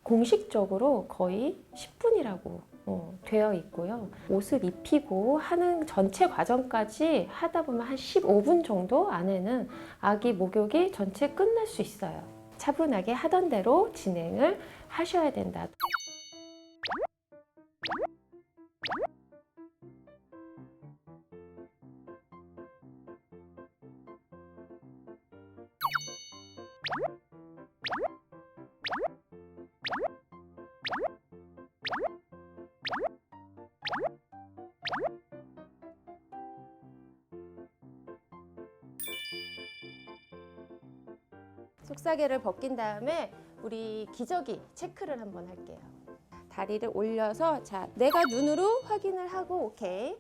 공식적으로 거의 10분이라고 되어 있고요. 옷을 입히고 하는 전체 과정까지 하다 보면 한 15분 정도 안에는 아기 목욕이 전체 끝날 수 있어요. 차분하게 하던 대로 진행을 하셔야 된다. 속사계를 벗긴 다음에 우리 기저귀 체크를 한번 할게요. 다리를 올려서 자, 내가 눈으로 확인을 하고 오케이.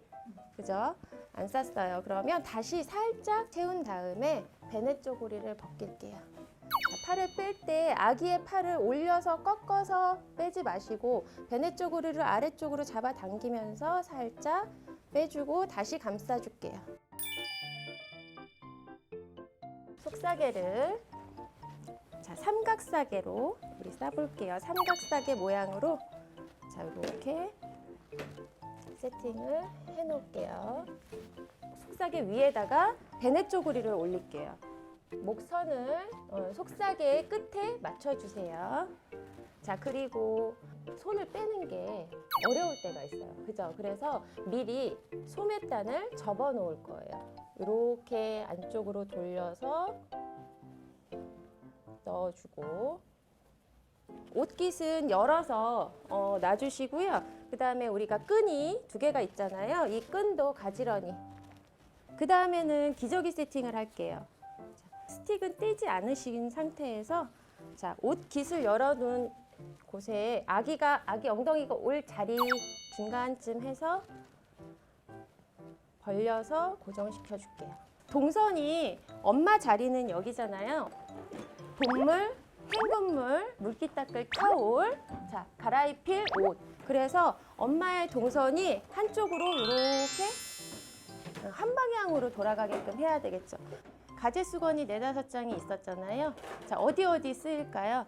그죠? 안 쌌어요. 그러면 다시 살짝 세운 다음에 배냇 쪼고리를 벗길게요. 자, 팔을 뺄 때 아기의 팔을 올려서 꺾어서 빼지 마시고 배냇 쪼고리를 아래쪽으로 잡아당기면서 살짝 빼주고 다시 감싸줄게요. 속사계를 자, 삼각사계로 우리 싸볼게요. 삼각사계 모양으로 자, 이렇게 세팅을 해 놓을게요. 속사계 위에다가 배냇 쪼고리를 올릴게요. 목선을 속사계 끝에 맞춰주세요. 자, 그리고 손을 빼는 게 어려울 때가 있어요. 그죠? 그래서 미리 소매단을 접어 놓을 거예요. 이렇게 안쪽으로 돌려서 넣어주고 옷깃은 열어서 놔주시고요. 그 다음에 우리가 끈이 2개가 있잖아요. 이 끈도 가지런히. 그 다음에는 기저귀 세팅을 할게요. 자, 스틱은 떼지 않으신 상태에서 자, 옷깃을 열어놓은 곳에 아기 엉덩이가 올 자리 중간쯤 해서 벌려서 고정시켜 줄게요. 동선이 엄마 자리는 여기잖아요. 동물, 헹굼물, 물기 닦을 타올, 자, 갈아입힐 옷. 그래서 엄마의 동선이 한쪽으로 이렇게 한 방향으로 돌아가게끔 해야 되겠죠. 가제 수건이 4-5장이 있었잖아요. 자, 어디 쓰일까요?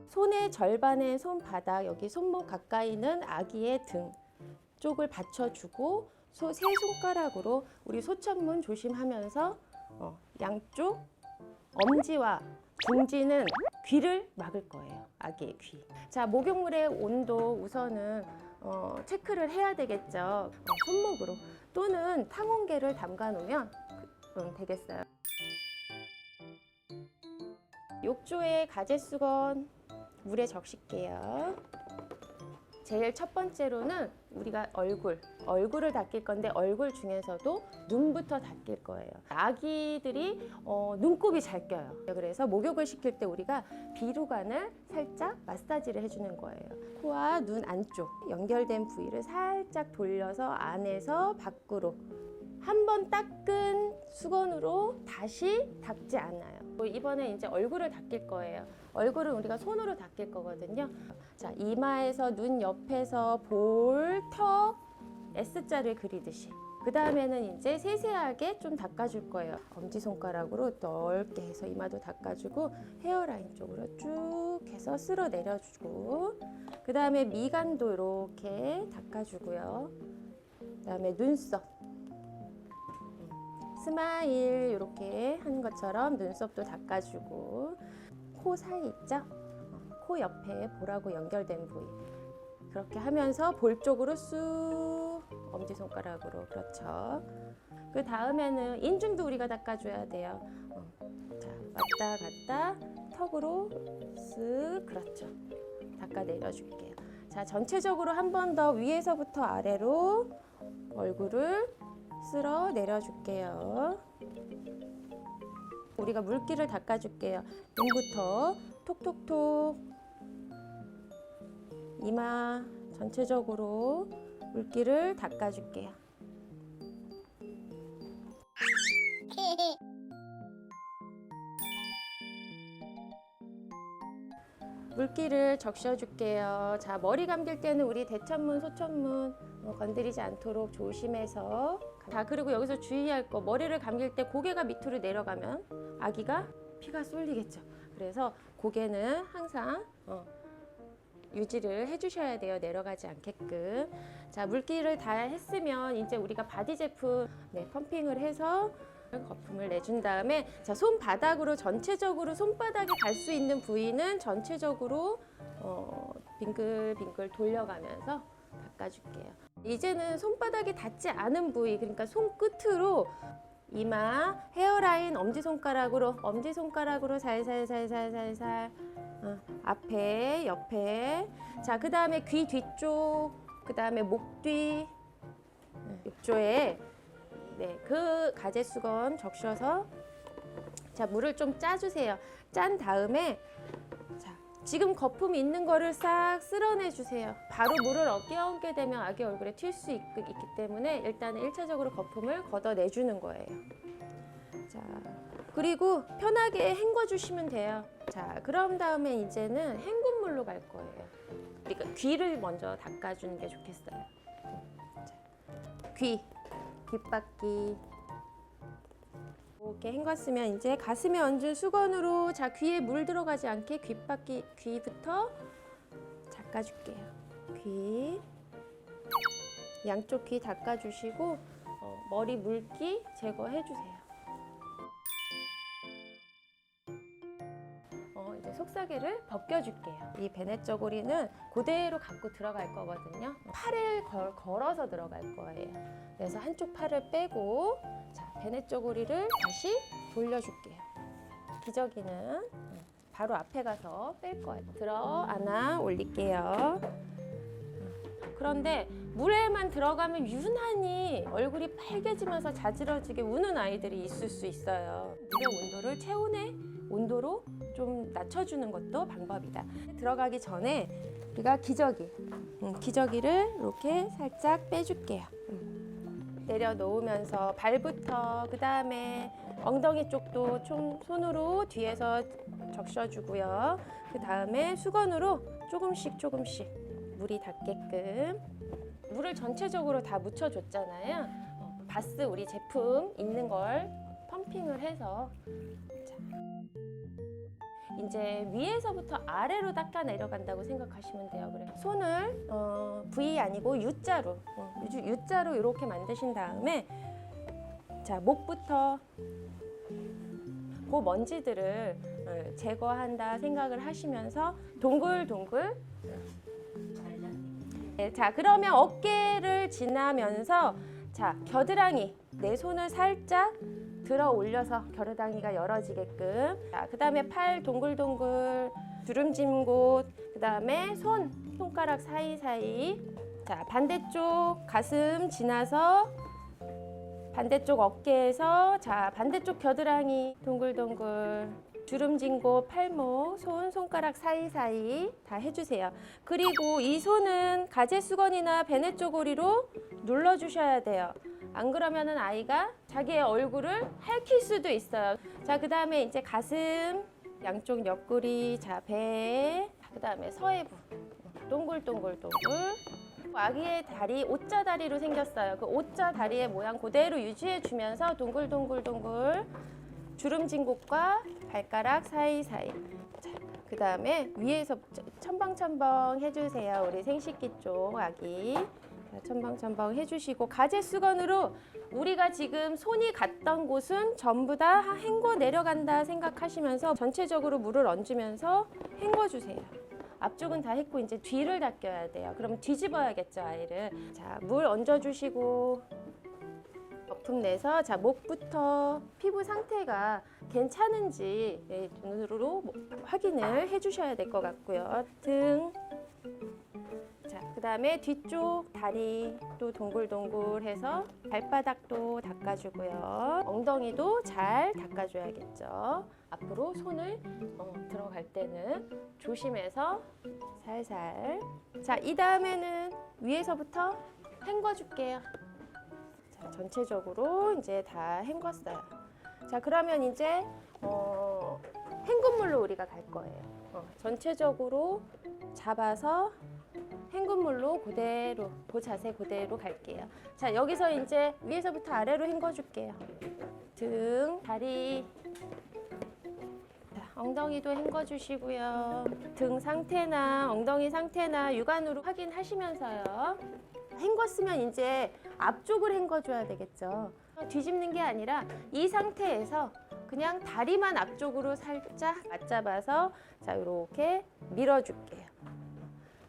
손의 절반의 손바닥, 여기 손목 가까이는 아기의 등 쪽을 받쳐주고 세 손가락으로 우리 소천문 조심하면서 양쪽 엄지와 중지는 귀를 막을 거예요. 아기의 귀. 자, 목욕물의 온도 우선은 체크를 해야 되겠죠. 손목으로 또는 탕온개를 담가 놓으면 되겠어요. 욕조에 가제 수건 물에 적실게요. 제일 첫 번째로는 우리가 얼굴을 닦일 건데 얼굴 중에서도 눈부터 닦일 거예요. 아기들이 눈곱이 잘 껴요. 그래서 목욕을 시킬 때 우리가 비루관을 살짝 마사지를 해주는 거예요. 코와 눈 안쪽 연결된 부위를 살짝 돌려서 안에서 밖으로 한 번 닦은 수건으로 다시 닦지 않아요. 이번에 이제 얼굴을 닦일 거예요. 얼굴은 우리가 손으로 닦일 거거든요. 자, 이마에서 눈 옆에서 볼, 턱, S자를 그리듯이. 그 다음에는 이제 세세하게 좀 닦아줄 거예요. 엄지손가락으로 넓게 해서 이마도 닦아주고 헤어라인 쪽으로 쭉 해서 쓸어 내려주고 그 다음에 미간도 이렇게 닦아주고요. 그 다음에 눈썹. 스마일 이렇게 하는 것처럼 눈썹도 닦아주고 코 사이 있죠? 코 옆에 볼하고 연결된 부위 그렇게 하면서 볼 쪽으로 쑥 엄지손가락으로 그렇죠. 그 다음에는 인중도 우리가 닦아줘야 돼요. 자, 왔다 갔다 턱으로 쓱 그렇죠. 닦아 내려줄게요. 자, 전체적으로 한 번 더 위에서부터 아래로 얼굴을 쓸어 내려줄게요. 우리가 물기를 닦아줄게요. 눈부터 톡톡톡 이마 전체적으로 물기를 닦아줄게요. 물기를 적셔줄게요. 자, 머리 감길 때는 우리 대천문, 소천문 건드리지 않도록 조심해서 자, 그리고 여기서 주의할 거, 머리를 감길 때 고개가 밑으로 내려가면 아기가 피가 쏠리겠죠. 그래서 고개는 항상 유지를 해주셔야 돼요. 내려가지 않게끔. 자, 물기를 다 했으면 이제 우리가 바디 제품 펌핑을 해서 거품을 내준 다음에, 자, 손바닥으로 전체적으로 손바닥에 갈 수 있는 부위는 전체적으로 빙글빙글 돌려가면서 닦아줄게요. 이제는 손바닥이 닿지 않은 부위, 그러니까 손끝으로 이마, 헤어라인, 엄지손가락으로 살살살살살살 앞에, 옆에. 자, 그 다음에 귀 뒤쪽, 그 다음에 목 뒤, 욕조에 그 가제수건 적셔서, 자, 물을 좀 짜주세요. 짠 다음에, 자, 지금 거품이 있는 거를 싹 쓸어내 주세요. 바로 물을 얹게 되면 아기 얼굴에 튈 수 있기 때문에 일단은 1차적으로 거품을 걷어내주는 거예요. 자, 그리고 편하게 헹궈 주시면 돼요. 자, 그럼 다음에 이제는 헹군물로 갈 거예요. 그러니까 귀를 먼저 닦아주는 게 좋겠어요. 자, 귓바퀴 이렇게 헹궜으면 이제 가슴에 얹은 수건으로, 자, 귀에 물 들어가지 않게 귀부터 닦아줄게요. 귀, 양쪽 귀 닦아주시고 머리 물기 제거해주세요. 이제 속사계를 벗겨줄게요. 이 베네 저고리는 그대로 갖고 들어갈 거거든요. 팔을 걸어서 들어갈 거예요. 그래서 한쪽 팔을 빼고, 자, 베네 저고리를 다시 돌려줄게요. 기저귀는 바로 앞에 가서 뺄 거예요. 안아 올릴게요. 그런데 물에만 들어가면 유난히 얼굴이 빨개지면서 자지러지게 우는 아이들이 있을 수 있어요. 물의 온도를 체온의 온도로 좀 낮춰주는 것도 방법이다. 들어가기 전에 우리가 기저귀를 이렇게 살짝 빼줄게요. 내려놓으면서 발부터, 그 다음에 엉덩이 쪽도 손으로 뒤에서 적셔주고요. 그 다음에 수건으로 조금씩 물이 닿게끔. 물을 전체적으로 다 묻혀줬잖아요. 바스 우리 제품 있는 걸 펌핑을 해서, 이제 위에서부터 아래로 닦아 내려간다고 생각하시면 돼요. 그래, 손을 V 아니고 U자로 이렇게 만드신 다음에, 자, 목부터 그 먼지들을 제거한다 생각을 하시면서 동글동글. 자, 그러면 어깨를 지나면서, 자, 겨드랑이, 내 손을 살짝 들어 올려서 겨드랑이가 열어지게끔. 자, 그 다음에 팔 동글동글, 주름진 곳, 그 다음에 손가락 사이사이. 자, 반대쪽 가슴 지나서 반대쪽 어깨에서, 자, 반대쪽 겨드랑이 동글동글, 주름진 곳, 팔목, 손가락 사이사이 다 해주세요. 그리고 이 손은 가제수건이나 베네 저고리로 눌러주셔야 돼요. 안 그러면은 아이가 자기의 얼굴을 핥힐 수도 있어요. 자, 그 다음에 이제 가슴, 양쪽 옆구리, 자, 배, 그 다음에 서해부, 동글동글동글. 아기의 다리, 오자 다리로 생겼어요. 그 오자 다리의 모양 그대로 유지해주면서 동글동글동글, 주름진 곳과 발가락 사이사이. 자, 그 다음에 위에서 첨벙첨벙 해주세요. 우리 생식기 쪽 아기. 자, 첨벙첨벙 해주시고, 가제수건으로 우리가 지금 손이 갔던 곳은 전부 다 헹궈 내려간다 생각하시면서 전체적으로 물을 얹으면서 헹궈주세요. 앞쪽은 다 했고 이제 뒤를 닦여야 돼요. 그럼 뒤집어야겠죠, 아이를. 자, 물 얹어주시고 거품 내서, 자, 목부터 피부 상태가 괜찮은지 눈으로 확인을 해주셔야 될 것 같고요. 등, 자, 그 다음에 뒤쪽 다리도 동글동글해서 발바닥도 닦아주고요. 엉덩이도 잘 닦아줘야겠죠. 앞으로 손을 들어갈 때는 조심해서 살살. 자, 이 다음에는 위에서부터 헹궈줄게요. 자, 전체적으로 이제 다 헹궜어요. 자, 그러면 이제 헹군물로 우리가 갈 거예요. 전체적으로 잡아서 헹굼물로 그대로 그 자세 그대로 갈게요. 자, 여기서 이제 위에서부터 아래로 헹궈줄게요. 등, 다리, 자, 엉덩이도 헹궈주시고요. 등 상태나 엉덩이 상태나 육안으로 확인하시면서요. 헹궜으면 이제 앞쪽을 헹궈줘야 되겠죠. 뒤집는 게 아니라 이 상태에서 그냥 다리만 앞쪽으로 살짝 맞잡아서 자, 이렇게 밀어줄게요.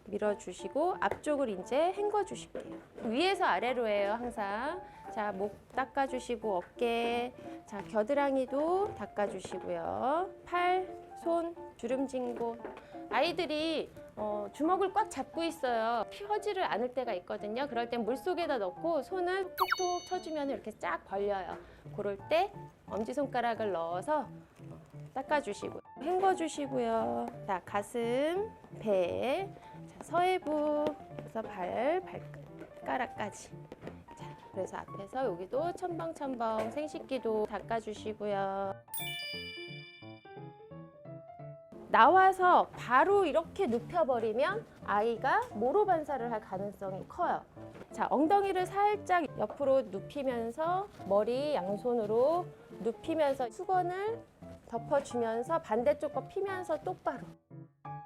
밀어주시고 앞쪽을 이제 헹궈주실게요. 위에서 아래로 해요, 항상. 자, 목 닦아주시고 어깨, 자, 겨드랑이도 닦아주시고요. 팔, 손, 주름진 곳. 아이들이 주먹을 꽉 잡고 있어요. 펴지를 않을 때가 있거든요. 그럴 땐 물속에다 넣고 손을 톡톡 쳐주면 이렇게 쫙 벌려요. 그럴 때 엄지손가락을 넣어서 닦아주시고요. 헹궈주시고요. 자, 가슴, 배, 자, 서해부에서 발가락까지. 자, 그래서 앞에서 여기도 첨벙첨벙 생식기도 닦아주시고요. 나와서 바로 이렇게 눕혀버리면 아이가 모로 반사를 할 가능성이 커요. 자, 엉덩이를 살짝 옆으로 눕히면서 머리 양손으로 눕히면서 수건을 덮어주면서 반대쪽 거 피면서 똑바로.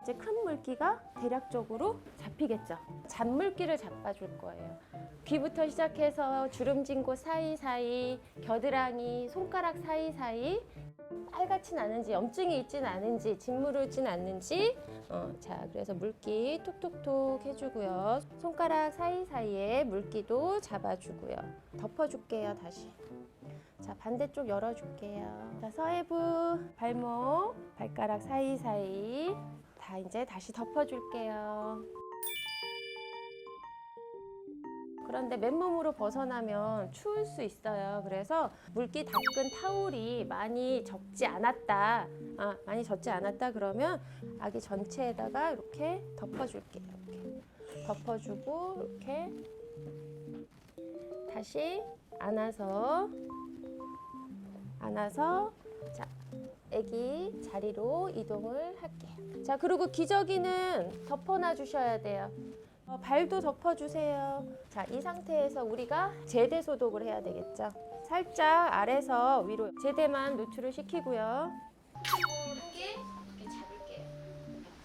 이제 큰 물기가 대략적으로 잡히겠죠. 잔물기를 잡아줄 거예요. 귀부터 시작해서 주름진 곳 사이사이, 겨드랑이, 손가락 사이사이 빨갛진 않은지, 염증이 있진 않은지, 짓무르진 않는지. 자, 그래서 물기 톡톡톡 해주고요. 손가락 사이사이에 물기도 잡아주고요. 덮어줄게요, 다시. 자, 반대쪽 열어줄게요. 자, 서해부, 발목, 발가락 사이사이. 다 이제 다시 덮어줄게요. 그런데 맨몸으로 벗어나면 추울 수 있어요. 그래서 물기 닦은 타올이 많이 젖지 않았다. 많이 젖지 않았다 그러면 아기 전체에다가 이렇게 덮어줄게요. 이렇게 덮어주고 이렇게 다시 안아서 자, 아기 자리로 이동을 할게요. 자, 그리고 기저귀는 덮어놔 주셔야 돼요. 발도 덮어주세요. 자, 이 상태에서 우리가 제대 소독을 해야 되겠죠. 살짝 아래서 위로 제대만 노출을 시키고요. 이렇게 잡을게요.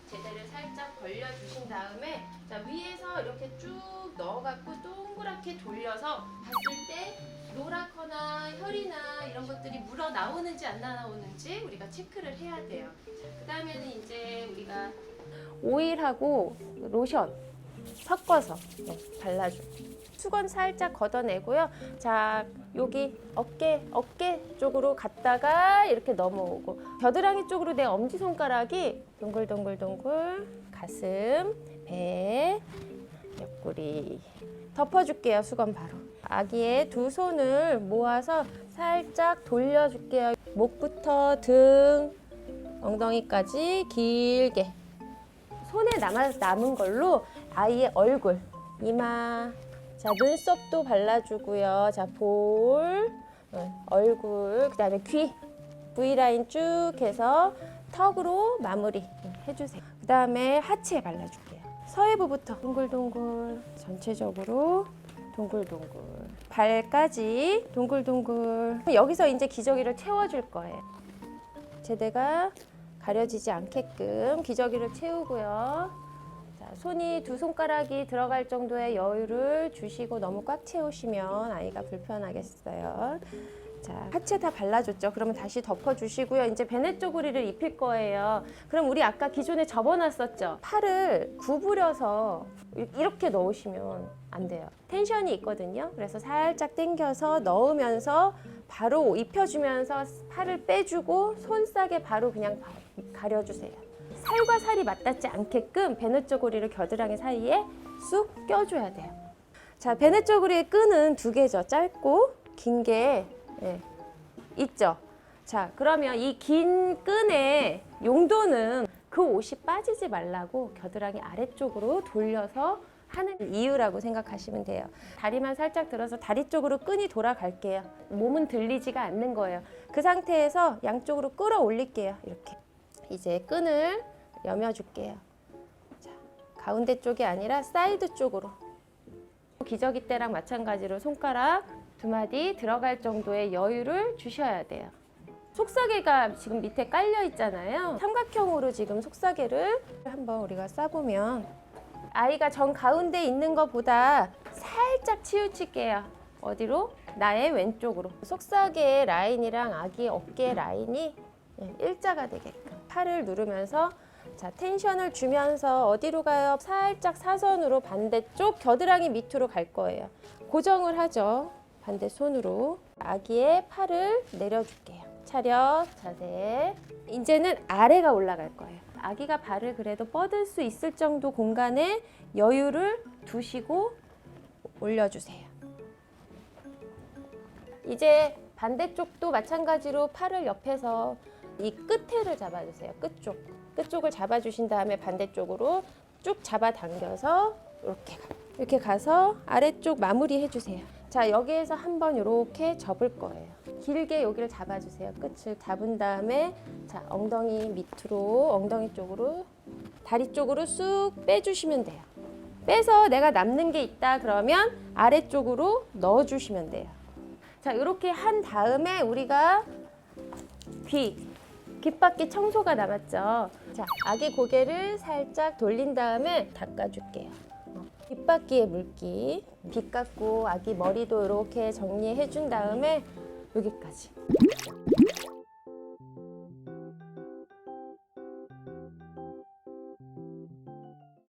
제대를 살짝 벌려주신 다음에 자, 위에서 이렇게 쭉 넣어갖고 동그랗게 돌려서 봤을 때 노랗거나 혈이나 이런 것들이 물어 나오는지 안 나오는지 우리가 체크를 해야 돼요. 그 다음에는 이제 우리가 오일하고 로션 섞어서 발라줘. 수건 살짝 걷어내고요. 자, 여기 어깨 쪽으로 갔다가 이렇게 넘어오고 겨드랑이 쪽으로 내 엄지손가락이 동글동글동글 가슴, 배, 옆구리 덮어줄게요. 수건 바로. 아기의 두 손을 모아서 살짝 돌려줄게요. 목부터 등, 엉덩이까지 길게. 손에 남은 걸로 아이의 얼굴, 이마, 자, 눈썹도 발라주고요. 자, 볼, 얼굴, 그 다음에 귀, V라인 쭉 해서 턱으로 마무리 해주세요. 그 다음에 하체 발라줄게요. 서해부부터 동글동글, 전체적으로 동글동글, 발까지 동글동글. 여기서 이제 기저귀를 채워줄 거예요. 제대가 가려지지 않게끔 기저귀를 채우고요. 자, 손이 두 손가락이 들어갈 정도의 여유를 주시고 너무 꽉 채우시면 아이가 불편하겠어요. 자, 하체 다 발라줬죠. 그러면 다시 덮어주시고요. 이제 베네 쪼그리를 입힐 거예요. 그럼 우리 아까 기존에 접어놨었죠. 팔을 구부려서 이렇게 넣으시면 안 돼요. 텐션이 있거든요. 그래서 살짝 당겨서 넣으면서 바로 입혀주면서 팔을 빼주고 손싸게 바로 그냥 가려주세요. 살과 살이 맞닿지 않게끔 베네 쪼그리를 겨드랑이 사이에 쑥 껴줘야 돼요. 자, 베네 쪼그리의 끈은 두 개죠. 짧고 긴 게 있죠. 자, 그러면 이 긴 끈의 용도는 그 옷이 빠지지 말라고 겨드랑이 아래쪽으로 돌려서 하는 이유라고 생각하시면 돼요. 다리만 살짝 들어서 다리 쪽으로 끈이 돌아갈게요. 몸은 들리지가 않는 거예요. 그 상태에서 양쪽으로 끌어올릴게요. 이렇게. 이제 끈을 여며줄게요. 자, 가운데 쪽이 아니라 사이드 쪽으로. 기저귀 때랑 마찬가지로 손가락 2마디 들어갈 정도의 여유를 주셔야 돼요. 속사계가 지금 밑에 깔려 있잖아요. 삼각형으로 지금 속사계를 한번 우리가 싸보면 아이가 정 가운데 있는 것보다 살짝 치우칠게요. 어디로? 나의 왼쪽으로. 속사계의 라인이랑 아기 어깨 라인이 일자가 되게끔 팔을 누르면서 자, 텐션을 주면서 어디로 가요? 살짝 사선으로 반대쪽 겨드랑이 밑으로 갈 거예요. 고정을 하죠. 반대 손으로 아기의 팔을 내려줄게요. 차렷, 자세. 이제는 아래가 올라갈 거예요. 아기가 발을 그래도 뻗을 수 있을 정도 공간에 여유를 두시고 올려주세요. 이제 반대쪽도 마찬가지로 팔을 옆에서 이 끝에를 잡아주세요. 끝쪽을 잡아주신 다음에 반대쪽으로 쭉 잡아당겨서 이렇게 가서 아래쪽 마무리 해주세요. 자, 여기에서 한번 이렇게 접을 거예요. 길게 여기를 잡아주세요. 끝을 잡은 다음에 자, 엉덩이 밑으로, 엉덩이 쪽으로, 다리 쪽으로 쑥 빼주시면 돼요. 빼서 내가 남는 게 있다 그러면 아래쪽으로 넣어주시면 돼요. 자, 이렇게 한 다음에 우리가 귓바퀴 청소가 남았죠. 자, 아기 고개를 살짝 돌린 다음에 닦아줄게요. 귓바퀴에 물기, 빗 깎고 아기 머리도 이렇게 정리해 준 다음에 여기까지.